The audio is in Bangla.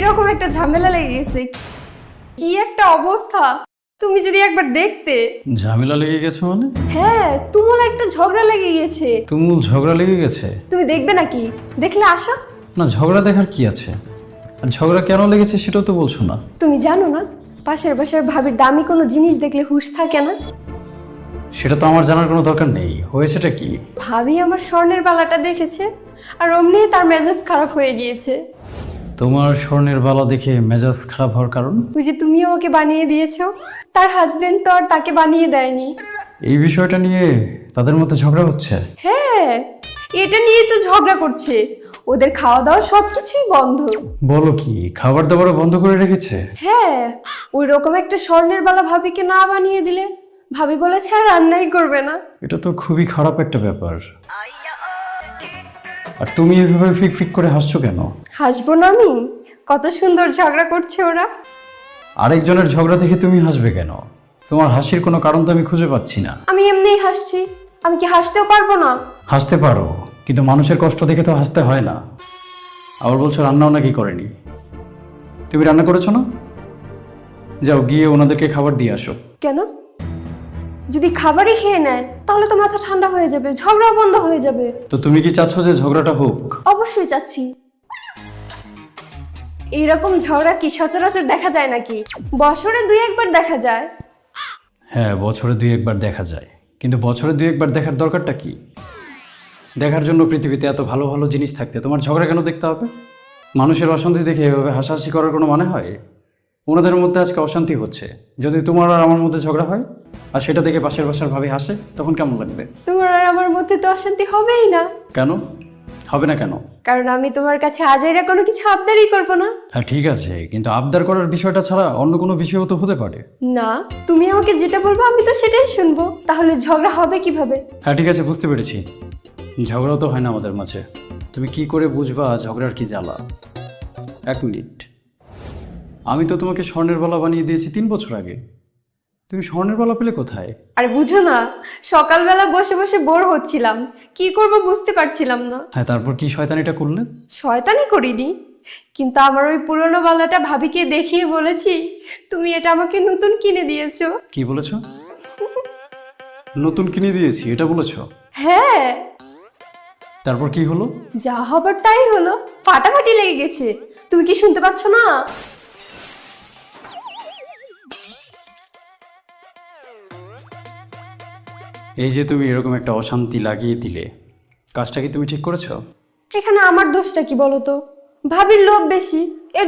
এরকম একটা ঝামেলা লেগে গেছে, কি একটা অবস্থা। তুমি যদি একবার দেখতে। ঝামেলা লেগে গেছে মানে? হ্যাঁ, তুমুল একটা ঝগড়া লেগে গেছে। তুমুল ঝগড়া লেগে গেছে? তুমি দেখবে নাকি? দেখলে আসো। না, ঝগড়া দেখার কি আছে? আর ঝগড়া কেন লেগেছে সেটাও তো বলছো না। তুমি জানো না পাশের বাসার ভাবির দামি কোনো জিনিস দেখলে হুঁশ থাকে না? সেটা তো আমার জানার কোনো দরকার নেই। হয়েছেটা কি? ভাবি আমার স্বর্ণের বালাটা দেখেছে আর অমনি তার মেজাজ খারাপ হয়ে গিয়েছে। তোমার স্বর্ণের বালা দেখে মেজাজ খারাপ হওয়ার কারণ? ওই যে তুমিও ওকে বানিয়ে দিয়েছো, তার হাজবেন্ড তো আর তাকে বানিয়ে দেয়নি। এই বিষয়টা নিয়ে তাদের মধ্যে ঝগড়া হচ্ছে? হ্যাঁ, এটা নিয়ে তো ঝগড়া করছে। ওদের খাওয়া দাওয়া সবকিছুই বন্ধ। বলো কি, খাবার দাবার বন্ধ করে রেখেছে? হ্যাঁ, ওই রকম একটা স্বর্ণের বালা ভাবিকে না বানিয়ে দিলে ভাবি বলেছে আর রান্নাই করবে না। এটা তো খুবই খারাপ একটা ব্যাপার। আর তুমি এভাবে ফিক ফিক করে হাসছো কেন? হাসবো না আমি? কত সুন্দর ঝগড়া করছে ওরা। আরেকজনের ঝগড়া দেখে তুমি হাসবে কেন? তোমার হাসির কোনো কারণ তো আমি খুঁজে পাচ্ছি না। আমি এমনিই হাসছি, আমি কি হাসতেও পারবো না? হাসতে পারো, কিন্তু মানুষের কষ্ট দেখে তো হাসতে হয় না। আবার বলছো রান্নাও নাকি করেনি। তুমি রান্না করেছো না? যাও গিয়ে ওনাদেরকে খাবার দিয়ে আসো। কেন? যদি খাবারই খেয়ে নেয় তাহলে তো মাথা ঠান্ডা হয়ে যাবে, ঝগড়া বন্ধ হয়ে যাবে। তো তুমি কি চাচ্ছ যে ঝগড়াটা হোক? অবশ্যই চাচ্ছি। এইরকম ঝগড়া কি সচরাচর দেখা যায় নাকি? বছরে 2-1বার দেখা যায়। হ্যাঁ, বছরে 2-1বার দেখা যায়, কিন্তু বছরে 2-1বার দেখার দরকারটা কি? দেখার জন্য পৃথিবীতে এত ভালো ভালো জিনিস থাকতে তোমার ঝগড়া কেন দেখতে হবে? মানুষের অশান্তি দেখে এভাবে হাসাহাসি করার কোনো মানে হয়? ওনাদের মধ্যে আজকে অশান্তি হচ্ছে, যদি তোমার আর আমার মধ্যে ঝগড়া হয় আর সেটা দেখে পাশের বাসার ভাবি হাসে, তখন কেমন লাগবে? তোমার আর আমার মধ্যে তো অশান্তি হবেই না। কেন হবে না? কেন? কারণ আমি তোমার কাছে আজাইরা কোনো কিছু আবদারই করবো না। হ্যাঁ ঠিক আছে, কিন্তু আবদার করার বিষয়টা ছাড়া অন্য কোনো বিষয়ও তো হতে পারে। না, তুমি আমাকে যেটা বলবো আমি তো সেটাই শুনবো, তাহলে ঝগড়া হবে কিভাবে? হ্যাঁ ঠিক আছে, বুঝতে পেরেছি। ঝগড়াও তো হয় না আমাদের মাঝে। তুমি কি করে বুঝবা ঝগড়ার কি জ্বালা? 1 মিনিট, আমি তো তোমাকে স্বর্ণের বালা বানিয়ে দিয়েছি 3 বছর আগে। তুমি স্বর্ণের বালা পেলে কোথায়? আরে বুঝো না, সকালবেলা বসে বসে বোর হচ্ছিলাম, কি করব বুঝতে পারছিলাম না। হ্যাঁ, তারপর কি শয়তানিটা করলে? শয়তানি করিনি, কিন্তু আমার ওই পুরনো বালাটা ভাবিকে দেখিয়ে বলেছি তুমি এটা আমাকে নতুন কিনে দিয়েছো। কি বলেছো? নতুন কিনে দিয়েছি এটা বলেছো? হ্যাঁ। তারপর কি হলো? যা হবার তাই হলো, ফাটাফাটি লেগে গেছে। তুমি কি শুনতে পাচ্ছ না? এই যে তুমি এরকম একটা অশান্তি লাগিয়ে দিলে, কাজটা কি তুমি ঠিক করেছো? এখানে আমার দোষটা কি বলো তো? ভাবির লোভ বেশি,